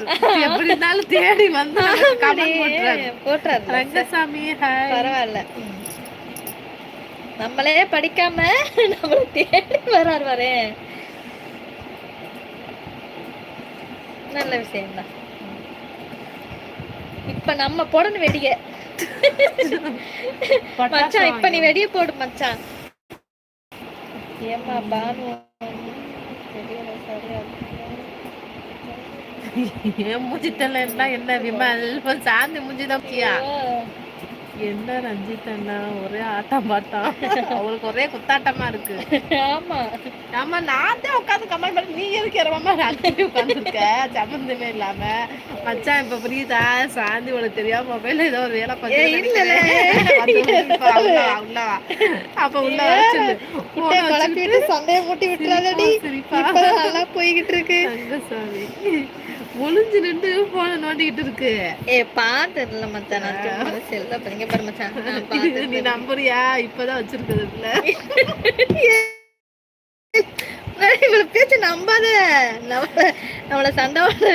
Super. எப்படி இருந்தாலும் தேடி வந்து போட்டுறாரு ரங்கசாமி. பரவாயில்ல, நம்மளே படிக்காம நம்மள தேடி வராரு வரே. நல்ல விஷயம்தான். இப்ப நம்ம போடணும் வெடிய மச்சான். இப்ப நீ வெடிய போடு மச்சான். ஏமா பானு ஏன் மூஞ்சி தெரியல என்ன விமல் சாந்தி மூஞ்சிதான் முக்கியா. என்ன ரஞ்சித் அண்ணா ஒரே ஆட்டம் பாட்டம், அவங்களுக்கு ஒரே குத்தாட்டமா இருக்கு. ஆமா ஆமா, நான் தான் உட்காந்து கமெண்ட் பண்ணி நீ எதுக்கு இரவமா அங்கே உட்காந்துருக்க சம்பந்தமே இல்லாம. மச்சான் இப்ப புரியுதா, சாந்தி உனக்கு தெரியாம மொபைல்ல ஏதோ ஒரு வேலை பார்த்து அப்ப உள்ள குழப்பிட்டு சண்டையை மூட்டி விட்டுறாதடி. நல்லா போய்கிட்டு இருக்கு. ரங்கசாமி ஒளிஞ்சு நின்று போன நோண்டிக்கிட்டு இருக்கு. பாத்துல மச்சான், நான் சும்மா செல்ல பண்ணீங்க பாரு மச்சான். நீ நம்புறியா? இப்பதான் வச்சிருக்குது இவ்வளவு பேச்சு நம்பாத. நம்மள சண்டை வைக்கிறா.